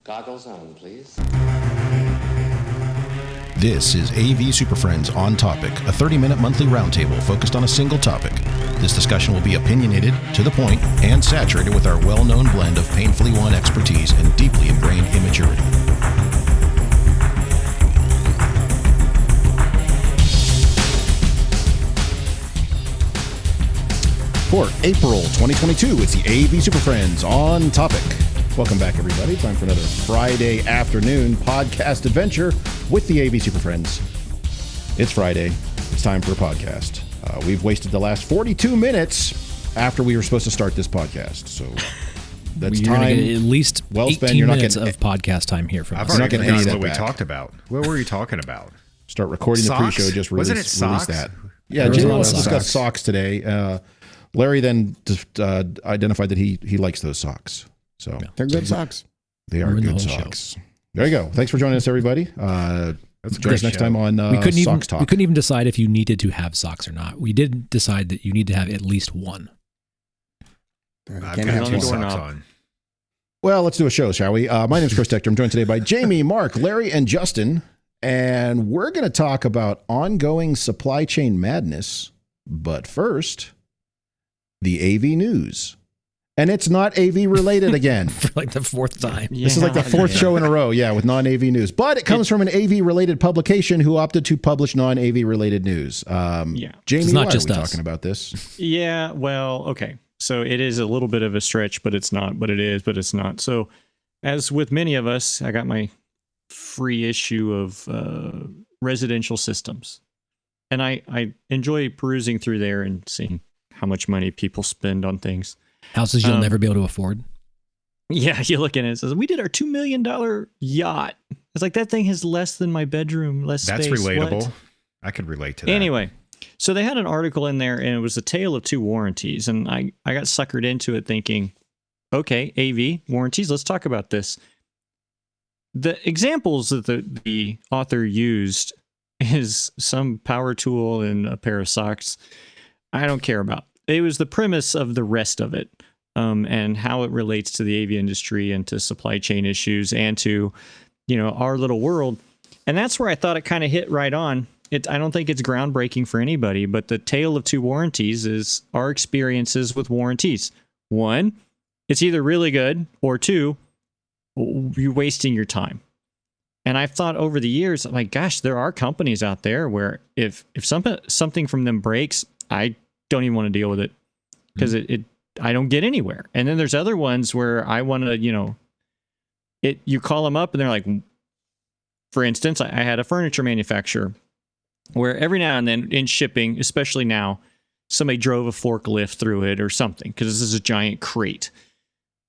Goggles on, please. This is AV SuperFriends On Topic, a 30-minute monthly roundtable focused on a single topic. This discussion will be opinionated, to the point, and saturated with our well-known blend of painfully won expertise and deeply ingrained immaturity. For April 2022, it's the AV SuperFriends On Topic. Welcome back, everybody. Time for another Friday afternoon podcast adventure with the AV SuperFriends. It's Friday. It's time for a podcast. We've wasted the last 42 minutes after we were supposed to start this podcast. So that's You're time. Get at least well 18 spent. You're not minutes getting of podcast time here from us. You're not getting any of that what we back. talked about. What were you talking about? Start recording Socks? the pre-show. Just Wasn't release it socks? that. Yeah, There was Jay a lot wants of to discuss socks. socks today. Larry then identified that he likes those socks. So They're good socks. they are Ruined the good whole socks. There you go. Thanks for joining us, everybody. That's a Join us great next show. time on we couldn't even Socks Talk. we couldn't even decide if you needed to have socks or not. We did decide that you need to have at least one. I've Can't got have two two. socks on. Well, let's do a show, shall we? My name's Chris Dector. I'm joined today by Jamie, Mark, Larry, and Justin. And we're going to talk about ongoing supply chain madness. But first, the AV news. And it's not AV related again. For like the fourth time. This is like the fourth show in a row, with non-AV news. But it comes from an AV-related publication who opted to publish non-AV related news. Jamie, It's not why just are we us. talking about this? Yeah, well, okay. So it is a little bit of a stretch, but it's not. But it is, but it's not. So as with many of us, I got my free issue of residential systems. And I enjoy perusing through there and seeing how much money people spend on things. Houses you'll never be able to afford. Yeah, you look at it, it says, we did our $2 million yacht. It's like, that thing has less than my bedroom, less That's space. relatable. What? I could relate to that. Anyway, so they had an article in there, and it was a tale of two warranties. And I got suckered into it thinking, okay, AV warranties, let's talk about this. The examples that the author used is some power tool and a pair of socks. I don't care about. It was the premise of the rest of it, and how it relates to the AV industry and to supply chain issues and to, our little world. And that's where I thought it kind of hit right on. I don't think it's groundbreaking for anybody, but the tale of two warranties is our experiences with warranties. One, it's either really good, or two, you're wasting your time. And I've thought over the years, I'm like, gosh, there are companies out there where if something from them breaks, I don't even want to deal with it because I don't get anywhere. And then there's other ones where I want to, you call them up and they're like, for instance, I had a furniture manufacturer where every now and then in shipping, especially now, somebody drove a forklift through it or something because this is a giant crate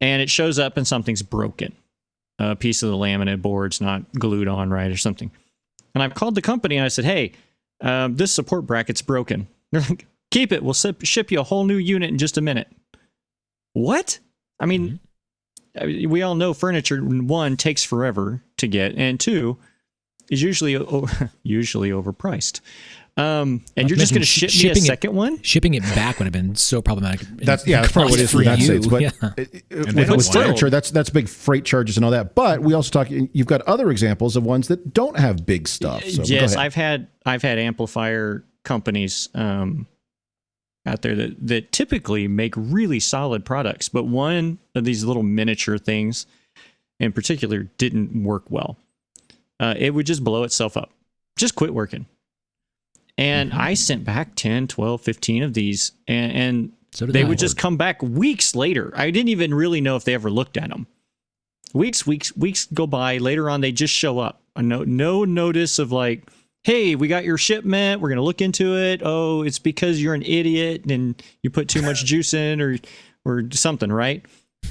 and it shows up and something's broken. A piece of the laminate board's not glued on right or something. And I've called the company and I said, hey, this support bracket's broken. They're like, keep it. We'll ship you a whole new unit in just a minute. What? I mean, we all know furniture, one, takes forever to get, and two, is usually overpriced. And you're just going to ship me a second one? Shipping it back would have been so problematic. That's probably what it is for that States. But with still, furniture, that's big freight charges and all that. But we also you've got other examples of ones that don't have big stuff. So yes, I've had amplifier companies out there that typically make really solid products, but one of these little miniature things in particular didn't work well. It would just blow itself up, just quit working. And I sent back 10, 12, 15 of these, and So did they I. would just come back weeks later. I didn't even really know if they ever looked at them. Weeks go by. Later on, they just show up. No notice of like, hey, we got your shipment. We're going to look into it. Oh, it's because you're an idiot and you put too much juice in or something, right?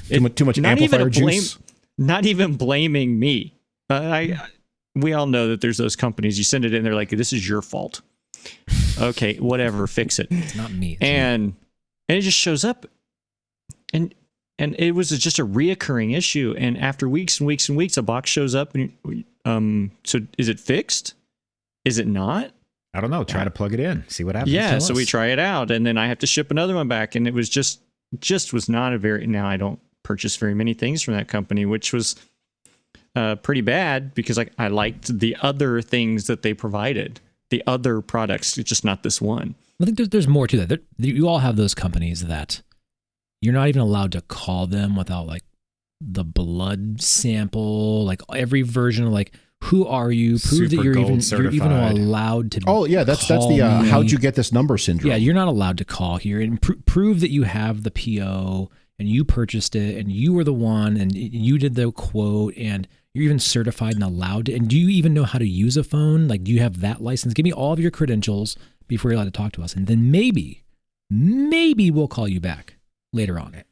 too much amplifier juice. Not even blaming me. We all know that there's those companies. You send it in, they're like, this is your fault. Okay, whatever, fix it. It's not me. And it just shows up. And it was just a reoccurring issue. And after weeks and weeks and weeks, a box shows up. And so is it fixed? Is it not? I don't know. Try to plug it in. See what happens. Yeah, so we try it out. And then I have to ship another one back. And it was just was not a very... Now, I don't purchase very many things from that company, which was pretty bad because I liked the other things that they provided, the other products, just not this one. I think there's more to that. You all have those companies that you're not even allowed to call them without like the blood sample, like every version of like, who are you? Prove Super that you're gold even allowed to. Oh yeah, that's the how'd you get this number syndrome. Yeah, you're not allowed to call here and prove that you have the PO and you purchased it and you were the one and you did the quote and you're even certified and allowed to. And do you even know how to use a phone? Like, do you have that license? Give me all of your credentials before you're allowed to talk to us, and then maybe we'll call you back later on.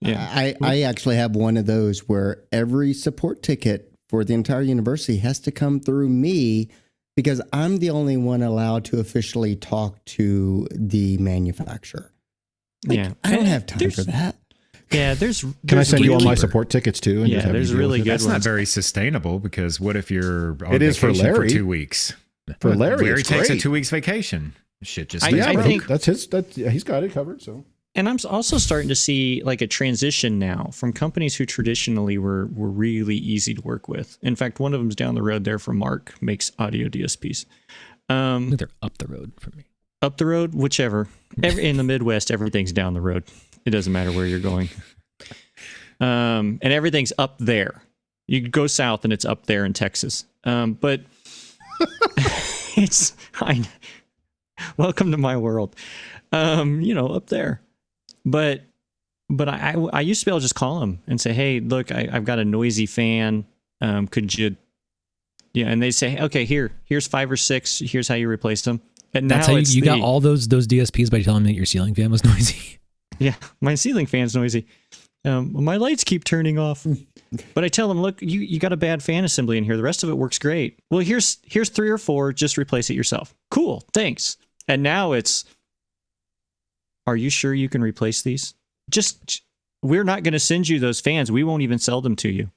Yeah, I actually have one of those where every support ticket for the entire university has to come through me because I'm the only one allowed to officially talk to the manufacturer. Like, I don't have time for that. Yeah, Can I send you all my support tickets too? And yeah, just have there's you deal really with good it? That's ones. not very sustainable because what if you're on It is for vacation Larry. 2 weeks? For Larry, Larry it's takes great. a 2 weeks vacation. Shit just I stays Yeah, but think- he's got it covered. So And I'm also starting to see like a transition now from companies who traditionally were really easy to work with. In fact, one of them's down the road there from Marc, makes audio DSPs. I think they're up the road from me. Up the road, whichever. In the Midwest, everything's down the road. It doesn't matter where you're going. And everything's up there. You go south and it's up there in Texas. But welcome to my world. Up there. But I used to be able to just call them and say, hey, look, I've got a noisy fan. Could you? Yeah, and they say, okay, here's 5 or 6. Here's how you replace them. And That's now how it's you got all those DSPs by telling them that your ceiling fan was noisy. Yeah, my ceiling fan's noisy. My lights keep turning off. But I tell them, look, you got a bad fan assembly in here. The rest of it works great. Well, here's 3 or 4. Just replace it yourself. Cool, thanks. And now it's, are you sure you can replace these? We're not going to send you those fans. We won't even sell them to you.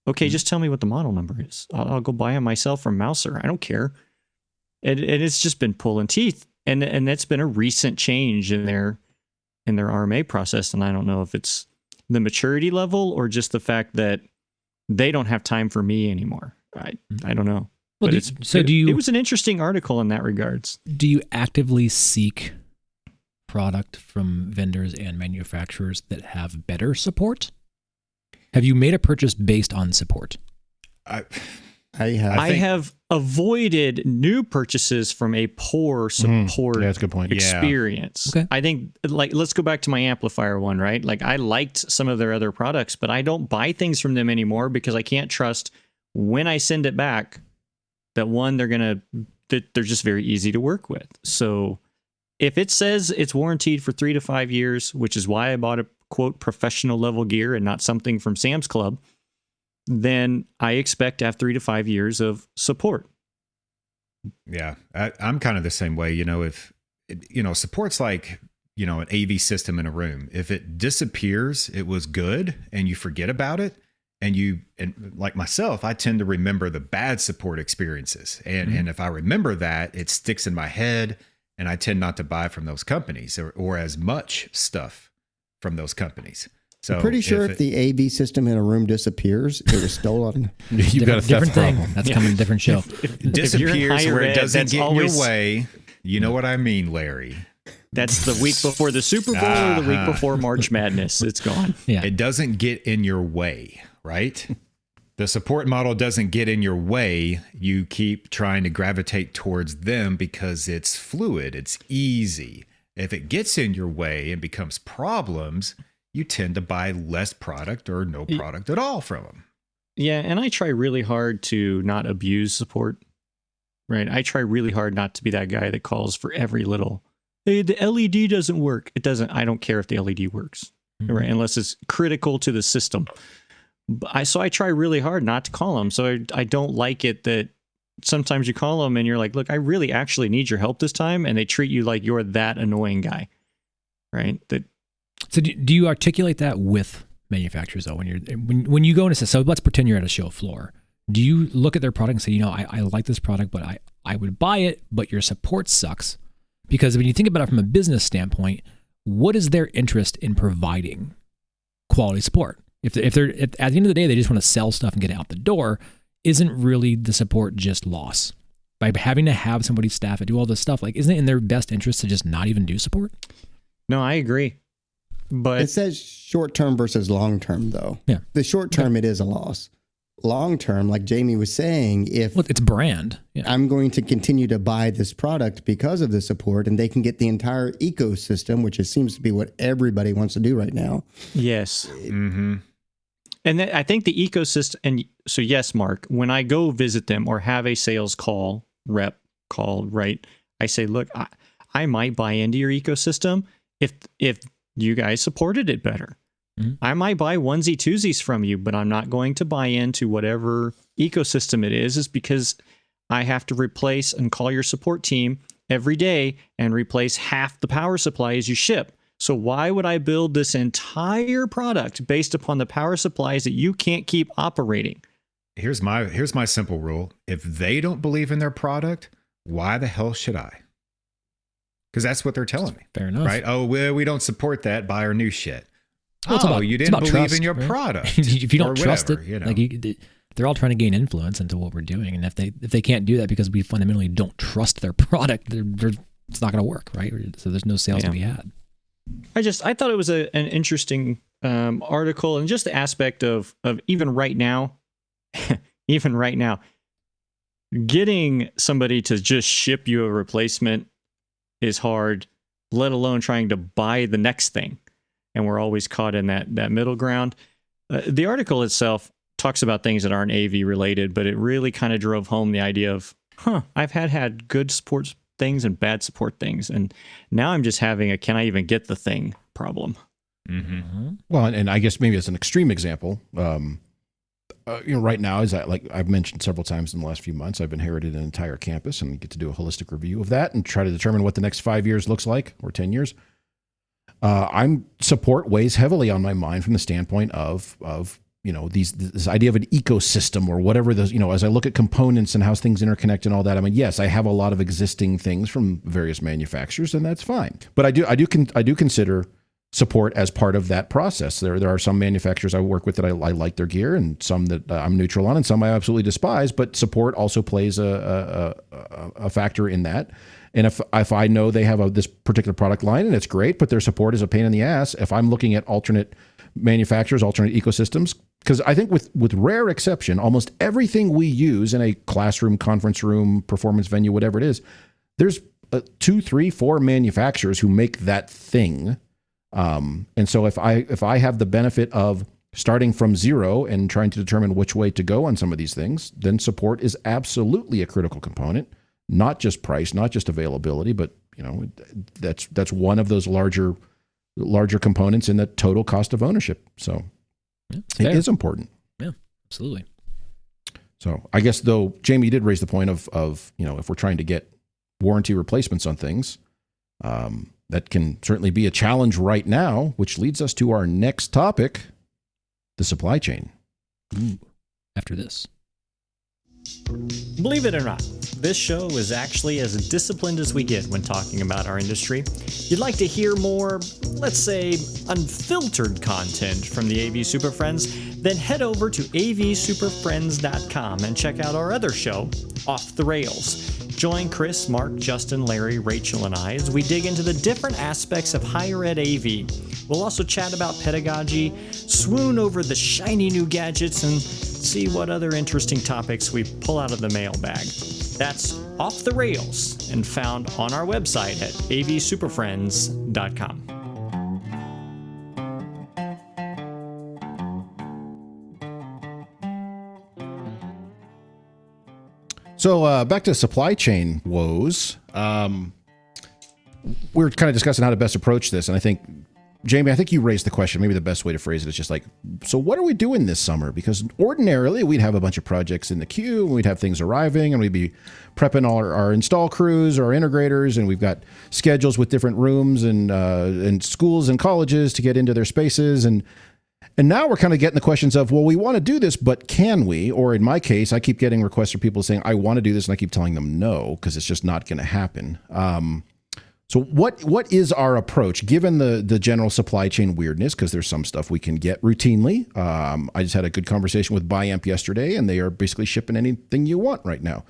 Okay, just tell me what the model number is. I'll go buy them myself from Mouser. I don't care. And it's just been pulling teeth. And that's been a recent change in their RMA process. And I don't know if it's the maturity level or just the fact that they don't have time for me anymore. I don't know. Well, But it was an interesting article in that regards. Do you actively seek product from vendors and manufacturers that have better support? Have you made a purchase based on support? I I have avoided new purchases from a poor support yeah, that's a good point. experience. Okay. I think, like, let's go back to my amplifier one, right? Like, I liked some of their other products, but I don't buy things from them anymore because I can't trust when I send it back that one, they're just very easy to work with. So if it says it's warranted for 3 to 5 years, which is why I bought a quote professional level gear and not something from Sam's Club, then I expect to have 3 to 5 years of support. Yeah, I'm kind of the same way. If support's like an AV system in a room. If it disappears, it was good, and you forget about it. And like myself, I tend to remember the bad support experiences, and if I remember that, it sticks in my head, and I tend not to buy from those companies or as much stuff from those companies. So I'm pretty sure if the AV system in a room disappears, it was stolen. You've got a different theft thing. problem. That's coming in a different show. it disappears where it doesn't get in always, your way. You know what I mean, Larry? That's the week before the Super Bowl or the week before March Madness. It's gone. Yeah. It doesn't get in your way, right? The support model doesn't get in your way. You keep trying to gravitate towards them because it's fluid, it's easy. If it gets in your way and becomes problems, you tend to buy less product or no product at all from them. Yeah, and I try really hard to not abuse support. Right? I try really hard not to be that guy that calls for every little, hey, the LED doesn't work. It doesn't. I don't care if the LED works, right? Unless it's critical to the system. So I try really hard not to call them. So I don't like it that sometimes you call them and you're like, look, I really actually need your help this time. And they treat you like you're that annoying guy, right? So do you articulate that with manufacturers though? When you go into, so let's pretend you're at a show floor. Do you look at their product and say, I like this product, but I would buy it, but your support sucks? Because when you think about it from a business standpoint, what is their interest in providing quality support? If they're at the end of the day, they just want to sell stuff and get it out the door, isn't really the support just loss? By having to have somebody staff and do all this stuff, like, isn't it in their best interest to just not even do support? No, I agree. But It says short term versus long term, though. Yeah. The short term, it is a loss. Long term, like Jamie was saying, if Well, it's brand. Yeah. I'm going to continue to buy this product because of the support, and they can get the entire ecosystem, which it seems to be what everybody wants to do right now. yes. Mm-hmm. And then I think the ecosystem, and so yes, Mark, when I go visit them or have a sales call, rep call, right, I say, look, I might buy into your ecosystem if you guys supported it better. Mm-hmm. I might buy onesie twosies from you, but I'm not going to buy into whatever ecosystem it is because I have to replace and call your support team every day and replace half the power supplies you ship. So why would I build this entire product based upon the power supplies that you can't keep operating? Here's my simple rule. If they don't believe in their product, why the hell should I? Because that's what they're telling me. Fair enough. Right? Oh, we don't support that. Buy our new shit. Well, it's about- you it's didn't about believe trust, in your right? product. If you don't or trust whatever, it, you know. like they're all trying to gain influence into what we're doing, and if they can't do that because we fundamentally don't trust their product, it's not going to work, right? So there's no sales to be had. I thought it was an interesting article, and just the aspect of even right now, getting somebody to just ship you a replacement is hard, let alone trying to buy the next thing. And we're always caught in that middle ground. The article itself talks about things that aren't AV related, but it really kind of drove home the idea of, I've had good support things and bad support things, and now I'm just having a can I even get the thing problem. Mm-hmm. Well, and I guess maybe as an extreme example, right now, like I've mentioned several times in the last few months, I've inherited an entire campus and get to do a holistic review of that and try to determine what the next 5 years looks like, or 10 years. Support weighs heavily on my mind from the standpoint of this idea of an ecosystem or whatever those, as I look at components and how things interconnect and all that. I mean, yes, I have a lot of existing things from various manufacturers, and that's fine. But I do consider support as part of that process. There are some manufacturers I work with that I like their gear, and some that I'm neutral on, and some I absolutely despise. But support also plays a factor in that. And if I know they have this particular product line and it's great, but their support is a pain in the ass, if I'm looking at alternate manufacturers, alternate ecosystems, because I think with rare exception, almost everything we use in a classroom, conference room, performance venue, whatever it is, there's 2, 3, 4 manufacturers who make that thing. And so if I have the benefit of starting from zero and trying to determine which way to go on some of these things, then support is absolutely a critical component. Not just price, not just availability, but that's one of those larger components in the total cost of ownership. So it is important. Yeah, absolutely. So I guess though, Jamie, you did raise the point of if we're trying to get warranty replacements on things, that can certainly be a challenge right now, which leads us to our next topic, the supply chain. Ooh, after this. Believe it or not, this show is actually as disciplined as we get when talking about our industry. You'd like to hear more, let's say, unfiltered content from the AV Super Friends? Then head over to avsuperfriends.com and check out our other show, Off the Rails. Join Chris, Mark, Justin, Larry, Rachel, and I as we dig into the different aspects of higher ed AV. We'll also chat about pedagogy, swoon over the shiny new gadgets, and see what other interesting topics we pull out of the mailbag. That's Off the Rails and found on our website at avsuperfriends.com. So back to supply chain woes. We're kind of discussing how to best approach this, and I think, Jamie, you raised the question. Maybe the best way to phrase it is just like, so what are we doing this summer? Because ordinarily we'd have a bunch of projects in the queue, and we'd have things arriving, and we'd be prepping all our install crews, our integrators, and we've got schedules with different rooms and schools and colleges to get into their spaces. And now we're kind of getting the questions of, well, we want to do this, but can we? Or in my case, I keep getting requests from people saying, I want to do this, and I keep telling them no, because it's just not going to happen. So what is our approach given the general supply chain weirdness? Because there's some stuff we can get routinely. I just had a good conversation with BuyAmp yesterday, and they are basically shipping anything you want right now.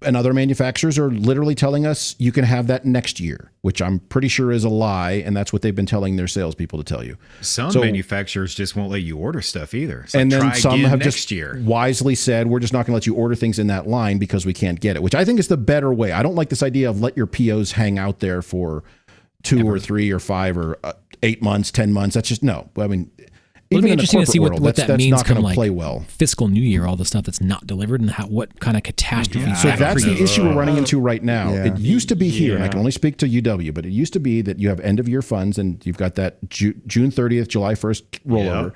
And other manufacturers are literally telling us you can have that next year, which I'm pretty sure is a lie, and that's what they've been telling their salespeople to tell you. Some manufacturers just won't let you order stuff either. It's and like, then try some again have next just year. wisely said, we're just not going to let you order things in that line because we can't get it, which I think is the better way. I don't like this idea of let your POs hang out there for 2 or 3 or 5 or 8 months, 10 months. That's just no. I mean, It'll even be in the interesting to see corporate what world, that that's means not going come to like play well. fiscal new year, all the stuff that's not delivered and what kind of catastrophe. So that's the issue we're running into right now. Yeah. It used to be here, and I can only speak to UW, but it used to be that you have end of year funds and you've got that June 30th, July 1st rollover. Yep.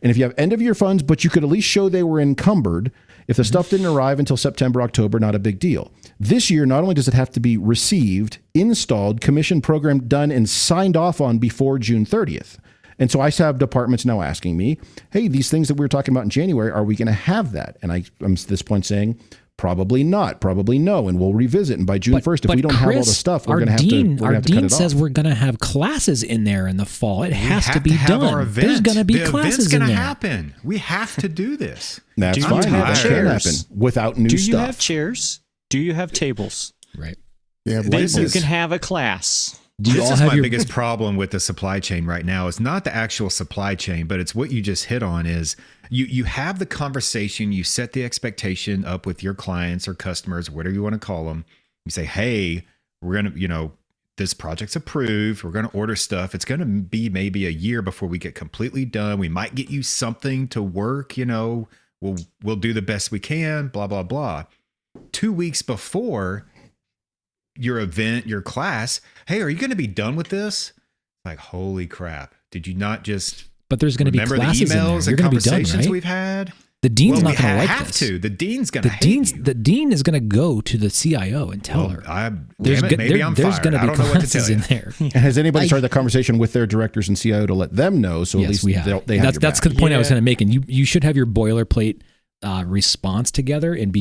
And if you have end of year funds, but you could at least show they were encumbered, if the stuff didn't arrive until September, October, not a big deal. This year, not only does it have to be received, installed, commissioned, programmed, done, and signed off on before June 30th. And so I have departments now asking me, hey, these things that we were talking about in January, are we going to have that? And I'm at this point saying, probably not, probably no, and we'll revisit. And by June 1st, if we don't have all the stuff, we're going to have to cut it off. Our dean says we're going to have classes in there in the fall. It has to be done. There's going to be classes in there. It's going to happen. We have to do this. That's fine. That can happen without new stuff. Do you have chairs? Do you have tables? Right. Yeah, You can have a class. This is my biggest problem with the supply chain right now is not the actual supply chain, but it's what you just hit on is you have the conversation, you set the expectation up with your clients or customers, whatever you want to call them. You say, hey, we're going to, this project's approved. We're going to order stuff. It's going to be maybe a year before we get completely done. We might get you something to work, we'll do the best we can, blah, blah, blah. 2 weeks before your event, your class, hey, are you going to be done with this? Like, holy crap. Did you not just But there's going to be classes the emails in there. You're and going to be done, conversations right? we've had? The dean's not going to like have this. to. The dean's going to hate you. The dean is going to go to the CIO and tell her. There's going to be classes in there. And has anybody started the conversation with their directors and CIO to let them know? So at least we have. They have That's the point I was going to make. And you should have your boilerplate response together and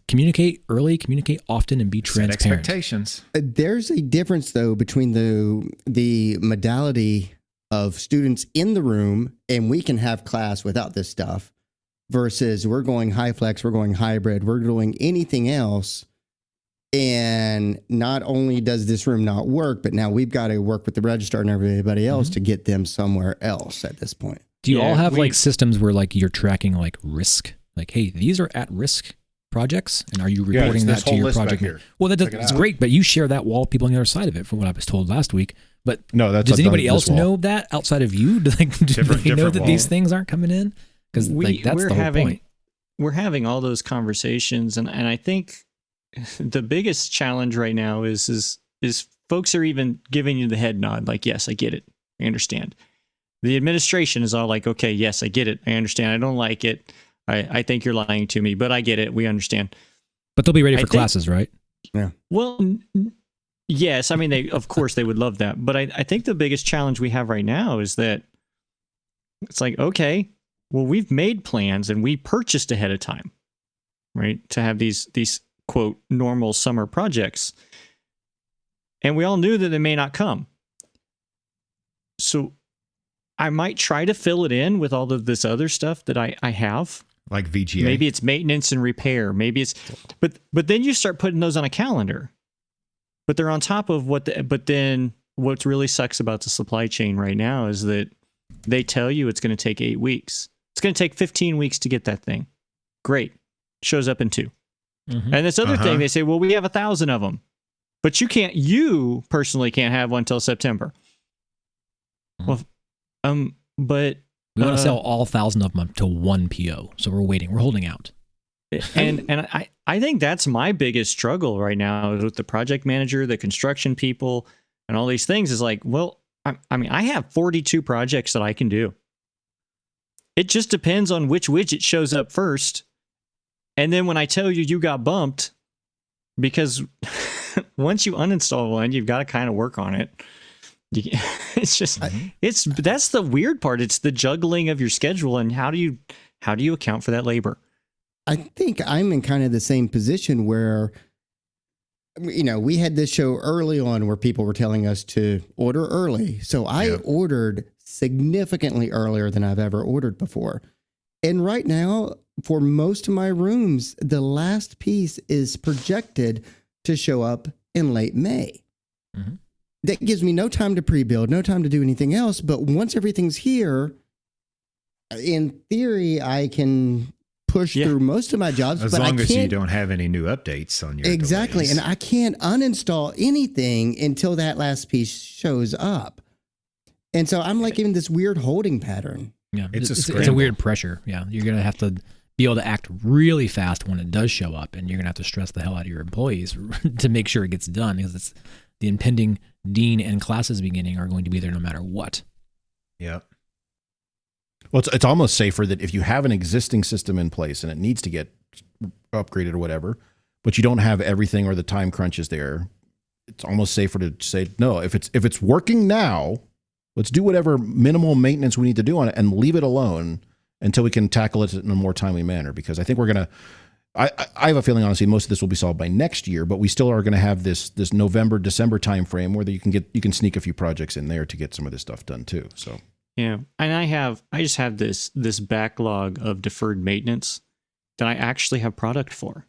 communicate early, communicate often, and be transparent. Set expectations. There's a difference, though, between the modality of students in the room, and we can have class without this stuff, versus we're going high flex, we're going hybrid, we're doing anything else. And not only does this room not work, but now we've got to work with the registrar and everybody else to get them somewhere else at this point. Do you all have like systems where like you're tracking like risk? Like, hey, these are at risk projects, and are you reporting that to your project? Well, that's great, but you share that wall with people on the other side of it, from what I was told last week. But no, does anybody else know that outside of you? Do they know that these things aren't coming in? Because that's the whole point. We're having all those conversations, and I think the biggest challenge right now is folks are even giving you the head nod, like, yes, I get it, I understand. The administration is all like, okay, yes, I get it, I understand, I don't like it. I think you're lying to me, but I get it. We understand. But they'll be ready for classes, right? Yeah. Well, yes. I mean, of course they would love that. But I think the biggest challenge we have right now is that it's like, okay, well, we've made plans and we purchased ahead of time, right? To have these quote normal summer projects. And we all knew that they may not come. So I might try to fill it in with all of this other stuff that I have. Like VGA. Maybe it's maintenance and repair. Maybe it's, but then you start putting those on a calendar. But they're on top of but then what really sucks about the supply chain right now is that they tell you it's going to take 8 weeks. It's going to take 15 weeks to get that thing. Great. Shows up in 2. Mm-hmm. And this other thing, they say, well, we have 1,000 of them, but you personally can't have one till September. Mm-hmm. Well, but we want to sell all 1,000 of them to one PO. So we're waiting. We're holding out. And I think that's my biggest struggle right now is with the project manager, the construction people, and all these things is like, well, I mean, I have 42 projects that I can do. It just depends on which widget shows up first. And then when I tell you got bumped, because once you uninstall one, you've got to kind of work on it. It's just, that's the weird part. It's the juggling of your schedule and how do you account for that labor? I think I'm in kind of the same position where we had this show early on where people were telling us to order early. So I ordered significantly earlier than I've ever ordered before. And right now, for most of my rooms, the last piece is projected to show up in late May. Mm-hmm. That gives me no time to pre-build, no time to do anything else. But once everything's here, in theory, I can push through most of my jobs. As long as you don't have any new updates on your Exactly. delays. And I can't uninstall anything until that last piece shows up. And so I'm like in this weird holding pattern. Yeah, it's a weird pressure. Yeah, you're going to have to be able to act really fast when it does show up, and you're going to have to stress the hell out of your employees to make sure it gets done, because it's the impending dean and classes beginning are going to be there no matter what. Yep. Well, it's almost safer that if you have an existing system in place and it needs to get upgraded or whatever, but you don't have everything or the time crunch is there, it's almost safer to say, no, if it's working now, let's do whatever minimal maintenance we need to do on it and leave it alone until we can tackle it in a more timely manner. Because I think we're going to, I have a feeling, honestly, most of this will be solved by next year, but we still are going to have this November, December timeframe where you can sneak a few projects in there to get some of this stuff done too. So. Yeah, and I just have this backlog of deferred maintenance that I actually have product for.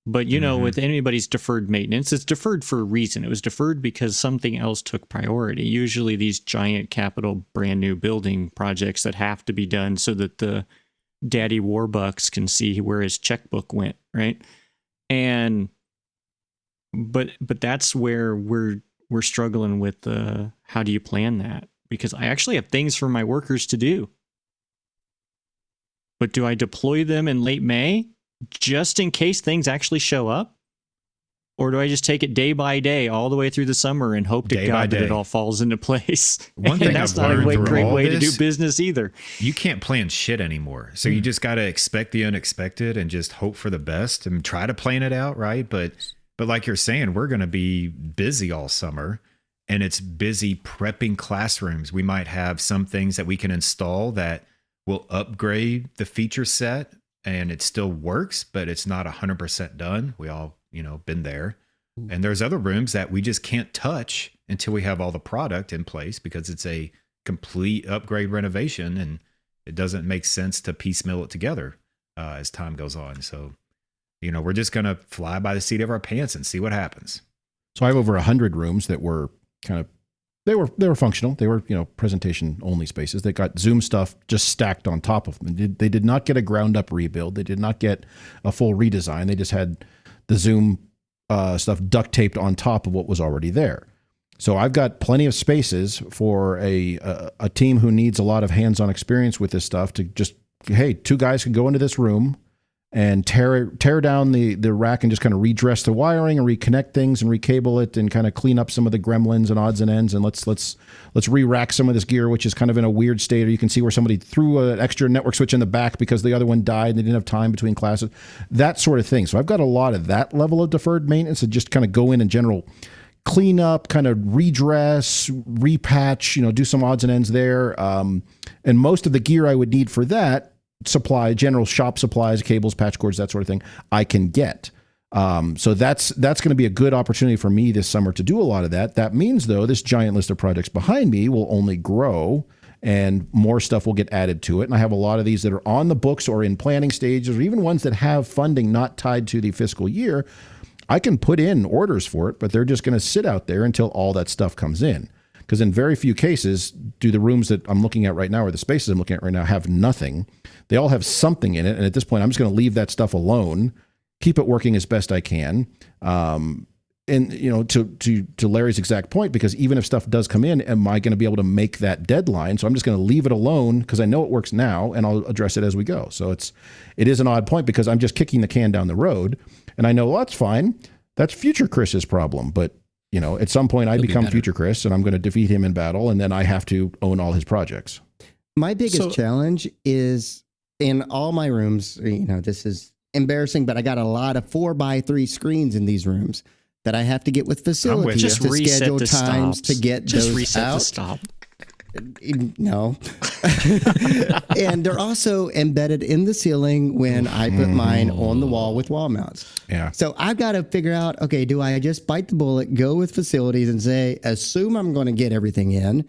But with anybody's deferred maintenance, it's deferred for a reason. It was deferred because something else took priority. Usually these giant capital brand new building projects that have to be done so that the Daddy Warbucks can see where his checkbook went, right? And but that's where we're struggling with how do you plan that? Because I actually have things for my workers to do. But do I deploy them in late May just in case things actually show up? Or do I just take it day by day all the way through the summer and hope to God that it all falls into place? One thing that's I've not learned a great way to do this, business either. You can't plan shit anymore. So you just got to expect the unexpected and just hope for the best and try to plan it out, right? But like you're saying, we're going to be busy all summer. And it's busy prepping classrooms. We might have some things that we can install that will upgrade the feature set, and it still works, but it's not 100% done. We all, been there. And there's other rooms that we just can't touch until we have all the product in place because it's a complete upgrade renovation, and it doesn't make sense to piecemeal it together as time goes on. So, we're just going to fly by the seat of our pants and see what happens. So I have over 100 rooms that were they were functional. They were, presentation only spaces. They got Zoom stuff just stacked on top of them. They did not get a ground up rebuild. They did not get a full redesign. They just had the Zoom stuff duct taped on top of what was already there. So I've got plenty of spaces for a team who needs a lot of hands-on experience with this stuff to just, hey, 2 guys can go into this room and tear down the rack and just kind of redress the wiring and reconnect things and recable it and kind of clean up some of the gremlins and odds and ends, and let's re-rack some of this gear, which is kind of in a weird state. Or you can see where somebody threw an extra network switch in the back because the other one died and they didn't have time between classes, that sort of thing. So I've got a lot of that level of deferred maintenance to just kind of go in general, clean up, kind of redress, repatch, do some odds and ends there. And most of the gear I would need for that, general shop supplies, cables, patch cords, that sort of thing, I can get. So that's going to be a good opportunity for me this summer to do a lot of that. That means, though, this giant list of projects behind me will only grow and more stuff will get added to it. And I have a lot of these that are on the books or in planning stages, or even ones that have funding not tied to the fiscal year. I can put in orders for it, but they're just going to sit out there until all that stuff comes in. Because in very few cases do the rooms that I'm looking at right now or the spaces I'm looking at right now have nothing. They all have something in it. And at this point, I'm just going to leave that stuff alone, keep it working as best I can. And, to Larry's exact point, because even if stuff does come in, am I going to be able to make that deadline? So I'm just going to leave it alone because I know it works now and I'll address it as we go. So it is an odd point because I'm just kicking the can down the road and I know, well, that's fine. That's future Chris's problem. But at some point I become future Chris and I'm going to defeat him in battle, and then I have to own all his projects. My biggest challenge is in all my rooms, this is embarrassing, but I got a lot of 4x3 screens in these rooms that I have to get with facilities to schedule times to get those out. No. And they're also embedded in the ceiling when I put mine on the wall with wall mounts. Yeah. So I've got to figure out, okay, do I just bite the bullet, go with facilities and say, assume I'm going to get everything in?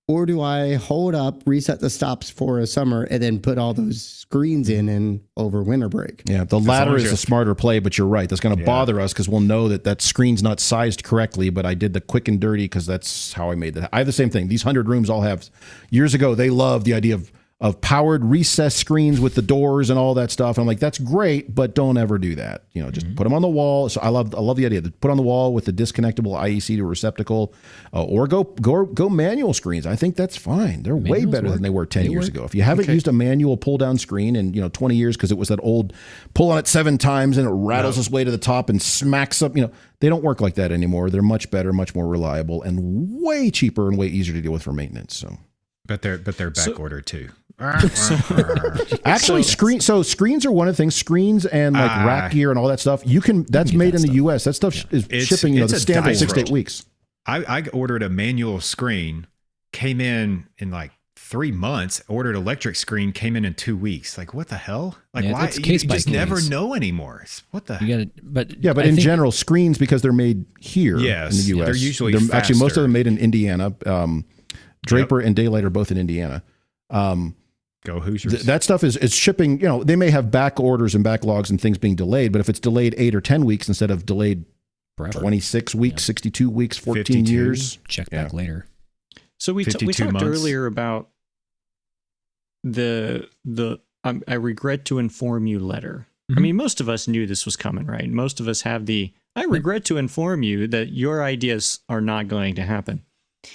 Or do I hold up, reset the stops for a summer, and then put all those screens in over winter break? Yeah, the latter is a smarter play, but you're right. That's going to bother us because we'll know that that screen's not sized correctly, but I did the quick and dirty because that's how I made that. I have the same thing. These 100 rooms all have, years ago, they loved the idea of powered recessed screens with the doors and all that stuff. And I'm like, that's great, but don't ever do that. You know, just put them on the wall. So I love the idea to put on the wall with the disconnectable IEC to receptacle, or go manual screens. I think that's fine. They're way better than they were 10 years ago. If you haven't used a manual pull down screen in 20 years because it was that old pull on it 7 times and it rattles its way to the top and smacks up, they don't work like that anymore. They're much better, much more reliable, and way cheaper and way easier to deal with for maintenance. So. But they're back ordered too. Actually, screens are one of the things. Screens and like rack gear and all that stuff. That's made in the U.S. That stuff is shipping. The standard 6 to 8 weeks. I ordered a manual screen, came in like 3 months. Ordered electric screen, came in 2 weeks. Like, what the hell? Like, why? It's case you by just case. never know anymore. What the? But in general, screens, because they're made here in the U.S. They're usually actually most of them made in Indiana. Draper and Daylight are both in Indiana. Go Hoosiers. That stuff is shipping. They may have back orders and backlogs and things being delayed, but if it's delayed 8 or 10 weeks instead of delayed forever. 26 weeks, 62 weeks, 14 52. years. Check back later. So we talked earlier about the I regret to inform you letter. I mean, most of us knew this was coming, right? Most of us have I regret to inform you that your ideas are not going to happen.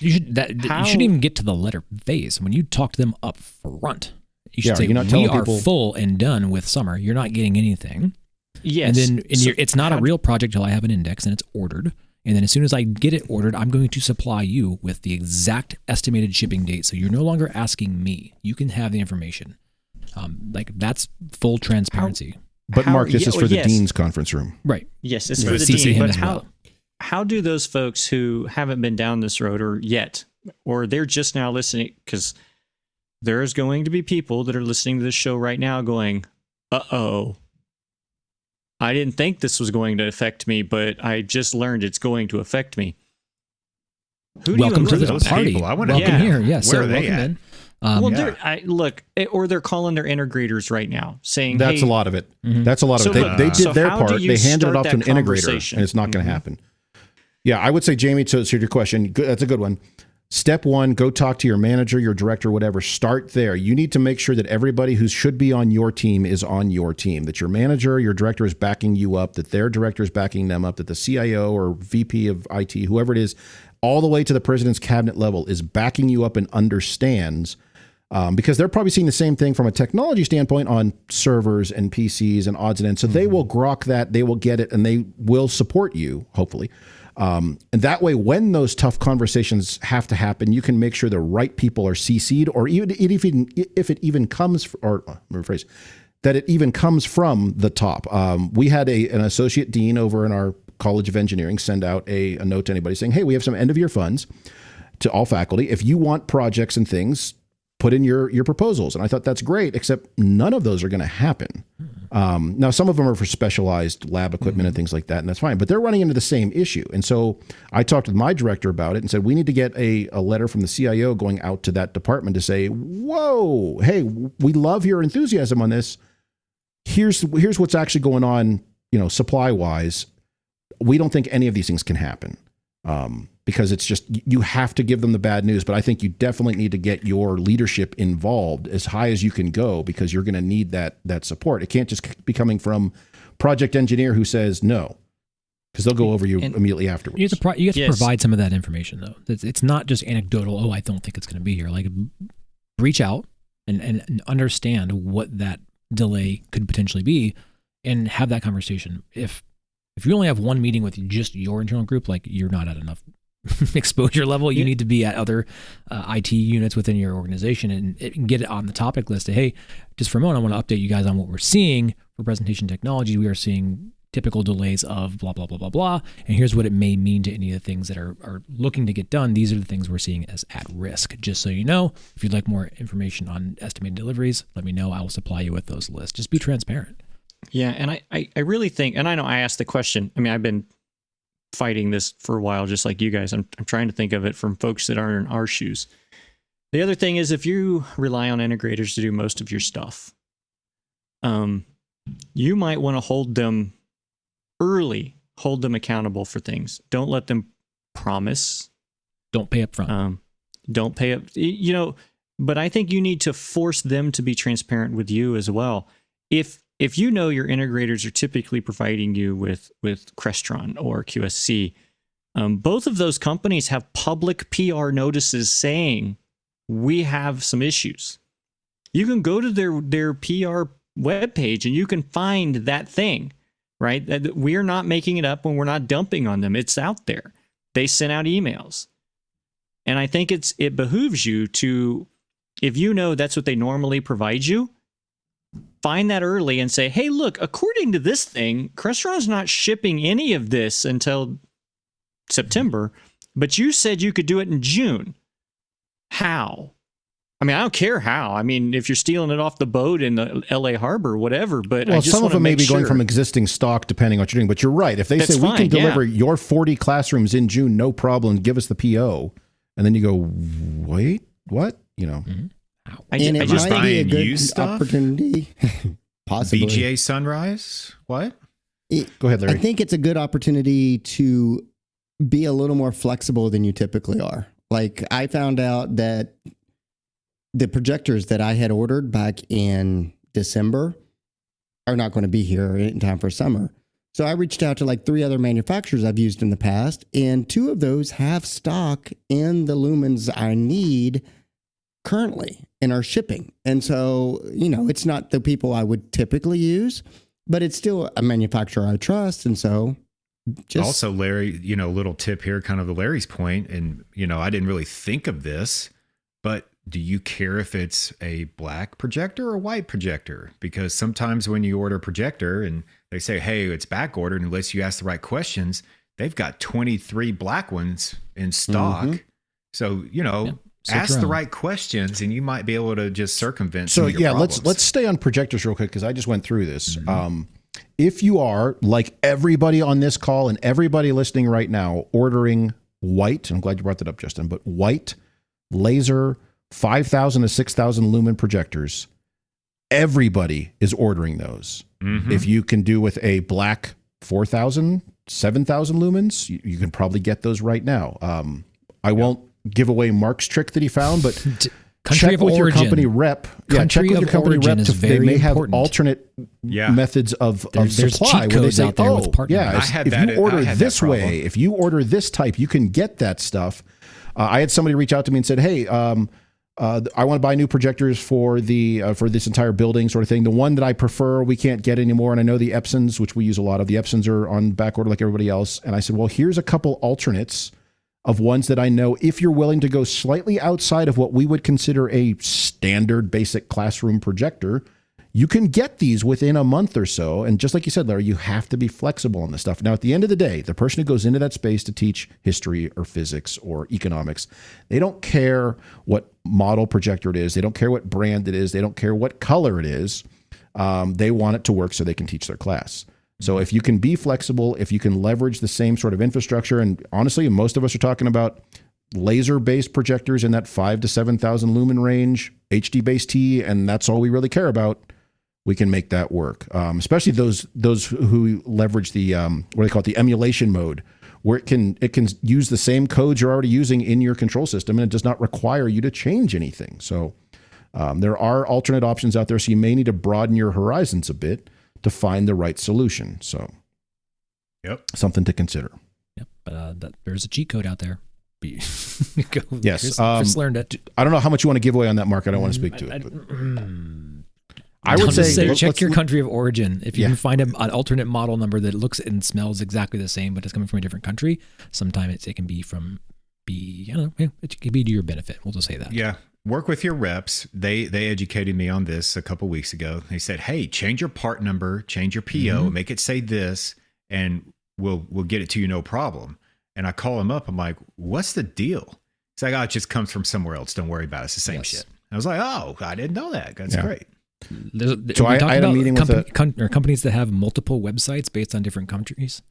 You shouldn't even get to the letter phase. When you talk to them up front, you should say, we are full and done with summer. You're not getting anything. Yes. And then it's not a real project till I have an index and it's ordered. And then as soon as I get it ordered, I'm going to supply you with the exact estimated shipping date. So you're no longer asking me. You can have the information. That's full transparency. But Mark, this is for the dean's conference room. Right. Yes, it's for the dean. But how do those folks who haven't been down this road or they're just now listening, because there's going to be people that are listening to this show right now going, uh-oh, I didn't think this was going to affect me, but I just learned it's going to affect me. Welcome to the party. People? I want welcome here. Yes. Where are they at? They're calling their integrators right now saying, that's a lot of it. Mm-hmm. That's a lot of it. They did their part. They handed it off to an integrator, and it's not going to happen. Yeah, I would say, Jamie, to your question, that's a good one. Step 1, go talk to your manager, your director, whatever. Start there. You need to make sure that everybody who should be on your team is on your team, that your manager, your director is backing you up, that their director is backing them up, that the CIO or VP of IT, whoever it is, all the way to the president's cabinet level is backing you up and understands, because they're probably seeing the same thing from a technology standpoint on servers and PCs and odds and ends. So they will grok that, they will get it, and they will support you, hopefully. And that way, when those tough conversations have to happen, you can make sure the right people are CC'd, or even if it even comes, that it even comes from the top. We had an associate dean over in our College of Engineering send out a note to anybody saying, hey, we have some end of year funds to all faculty. If you want projects and things, put in your proposals. And I thought that's great, except none of those are going to happen. Now, some of them are for specialized lab equipment and things like that, and that's fine. But they're running into the same issue. And so I talked with my director about it and said, we need to get a letter from the CIO going out to that department to say, whoa, hey, we love your enthusiasm on this. Here's what's actually going on, supply-wise. We don't think any of these things can happen. Because it's just, you have to give them the bad news. But I think you definitely need to get your leadership involved as high as you can go, because you're going to need that support. It can't just be coming from project engineer who says no, because they'll go over you immediately afterwards. You have to provide some of that information, though. It's not just anecdotal, I don't think it's going to be here. Like, reach out and understand what that delay could potentially be and have that conversation. If you only have one meeting with just your internal group, like, you're not at enough exposure level. You need to be at other IT units within your organization and get it on the topic list. Hey, just for a moment, I want to update you guys on what we're seeing for presentation technology. We are seeing typical delays of blah, blah, blah, blah, blah. And here's what it may mean to any of the things that are looking to get done. These are the things we're seeing as at risk. Just so you know, if you'd like more information on estimated deliveries, let me know. I will supply you with those lists. Just be transparent. Yeah, and I really think, and I know I asked the question. I mean, I've been fighting this for a while, just like you guys. I'm trying to think of it from folks that are in our shoes. The other thing is, if you rely on integrators to do most of your stuff, you might want to hold them accountable for things. Don't let them promise. Don't pay up front. Don't pay up, but I think you need to force them to be transparent with you as well. If you know your integrators are typically providing you with Crestron or QSC, both of those companies have public PR notices saying we have some issues. You can go to their PR webpage and you can find that thing, right? That we're not making it up when we're not dumping on them. It's out there. They sent out emails. And I think it behooves you to, if you know that's what they normally provide you, find that early and say, hey, look, according to this thing, Crestron's not shipping any of this until September, but you said you could do it in June. How? I mean, I don't care how. I mean, if you're stealing it off the boat in the LA harbor, whatever, but I just some of them may be going from sure. existing stock, depending on what you're doing. But you're right. If they That's say we fine, can deliver yeah. your 40 classrooms in June, no problem, give us the PO. And then you go, wait, what? And I it just might be a buying good used stuff? opportunity. Possibly. VGA Sunrise? What? Go ahead, Larry. I think it's a good opportunity to be a little more flexible than you typically are. Like, I found out that the projectors that I had ordered back in December are not going to be here in time for summer. So I reached out to like 3 other manufacturers I've used in the past, and 2 of those have stock in the lumens I need currently and are shipping. And so, it's not the people I would typically use, but it's still a manufacturer I trust. And so Also, Larry, little tip here, kind of to Larry's point, and, I didn't really think of this, but do you care if it's a black projector or a white projector? Because sometimes when you order a projector and they say, hey, it's back ordered, unless you ask the right questions, they've got 23 black ones in stock. Mm-hmm. So, Search ask the around. right questions and you might be able to just circumvent So some of your yeah, problems. let's stay on projectors real quick because I just went through this. If you are, like everybody on this call and everybody listening right now, ordering white, I'm glad you brought that up, Justin, but white laser 5,000 to 6,000 lumen projectors, everybody is ordering those. Mhm. If you can do with a black 4,000, 7,000 lumens, you can probably get those right now. I won't give away Mark's trick that he found, but Country check of with your origin. company rep. Yeah, check Country with your of company origin rep. is They very may have important. alternate Yeah. methods of There's supply. cheat where they codes say, out there with part yeah, numbers. I had if that- you order I had that this way, problem. if you order this type, you can get that stuff. I had somebody reach out to me and said, hey, I want to buy new projectors for for this entire building sort of thing. The one that I prefer, we can't get anymore. And I know the Epsons, which we use a lot of, the Epsons are on back order like everybody else. And I said, well, here's a couple alternates of ones that I know if you're willing to go slightly outside of what we would consider a standard basic classroom projector, you can get these within a month or so. And just like you said, Larry, you have to be flexible on this stuff. Now, at the end of the day, the person who goes into that space to teach history or physics or economics, they don't care what model projector it is. They don't care what brand it is. They don't care what color it is. They want it to work so they can teach their class. So if you can be flexible, if you can leverage the same sort of infrastructure, and honestly, most of us are talking about laser-based projectors in that 5,000 to 7,000 lumen range, HD-based T, and that's all we really care about, we can make that work. Especially those who leverage the, what do they call it, the emulation mode, where it can use the same codes you're already using in your control system, and it does not require you to change anything. So there are alternate options out there, so you may need to broaden your horizons a bit to find the right solution. So, Yep. something to consider. Yep, but there's a cheat code out there. Yes, Chris learned it. I don't know how much you want to give away on that, Mark. I don't want to speak to it. But I would say check your country of origin. If you Yeah. can find an alternate model number that looks and smells exactly the same, but it's coming from a different country, sometimes it can be it can be to your benefit. We'll just say that. Yeah. Work with your reps. They educated me on this a couple weeks ago. They said, hey, change your part number, change your PO, make it say this. and we'll get it to you no problem. And I call him up. I'm like, what's the deal? He's like, oh, it just comes from somewhere else. Don't worry about it. It's the same shit. I was like, oh, I didn't know that. That's great. So I had a meeting with companies that have multiple websites based on different countries.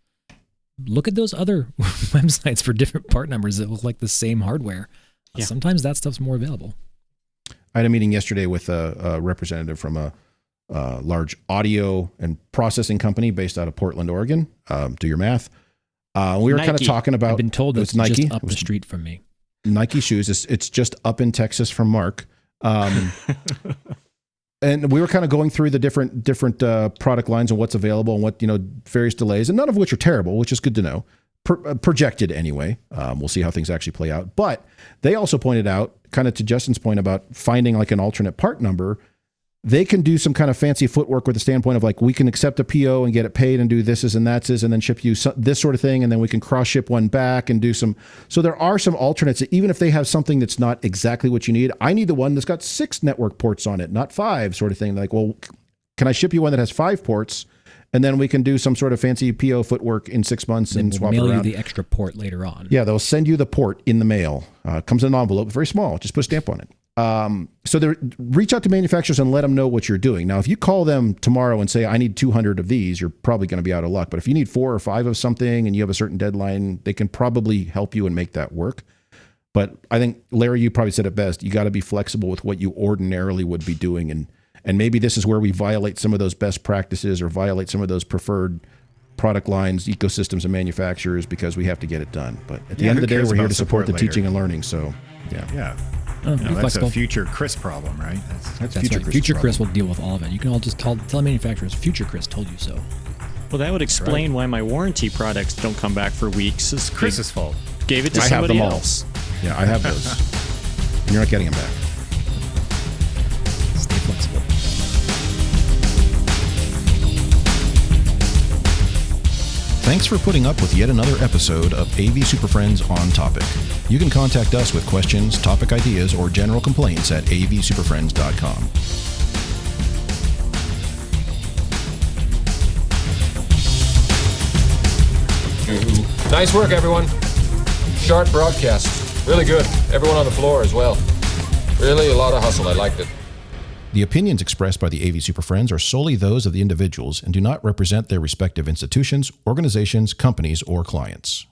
Look at those other websites for different part numbers that look like the same hardware. Yeah. Sometimes that stuff's more available. I had a meeting yesterday with a representative from a large audio and processing company based out of Portland, Oregon. Do your math. We were kind of talking about. I've been told it's Nike. Just up the street from me. Nike shoes. It's just up in Texas from Marc. And we were kind of going through the different product lines and what's available and what, various delays, and none of which are terrible, which is good to know. Projected anyway. We'll see how things actually play out. But they also pointed out, kind of to Justin's point about finding like an alternate part number, they can do some kind of fancy footwork with the standpoint of like, we can accept a PO and get it paid and do this and that's and then ship you this sort of thing. And then we can cross ship one back and do some. So there are some alternates that even if they have something that's not exactly what you need, I need the one that's got 6 network ports on it, not 5 sort of thing. Like, well, can I ship you one that has 5 ports? And then we can do some sort of fancy PO footwork in 6 months and swap it around. Mail you the extra port later on. Yeah, they'll send you the port in the mail. Comes in an envelope, very small. Just put a stamp on it. So reach out to manufacturers and let them know what you're doing. Now, if you call them tomorrow and say, I need 200 of these, you're probably going to be out of luck. But if you need 4 or 5 of something and you have a certain deadline, they can probably help you and make that work. But I think, Larry, you probably said it best. You got to be flexible with what you ordinarily would be doing. And maybe this is where we violate some of those best practices or violate some of those preferred product lines, ecosystems, and manufacturers because we have to get it done. But at the end of the day, we're here to support the teaching and learning. So, yeah. Yeah. That's a future Chris problem, right? That's future right. Future Chris will deal with all of it. You can all just tell manufacturers, future Chris told you so. Well, that would explain why my warranty products don't come back for weeks. It's Chris's fault. Gave it to somebody else. Yeah, I have those. And you're not getting them back. Stay flexible. Thanks for putting up with yet another episode of AV Super Friends On Topic. You can contact us with questions, topic ideas, or general complaints at avsuperfriends.com. Nice work, everyone. Sharp broadcast. Really good. Everyone on the floor as well. Really a lot of hustle. I liked it. The opinions expressed by the AV Super Friends are solely those of the individuals and do not represent their respective institutions, organizations, companies, or clients.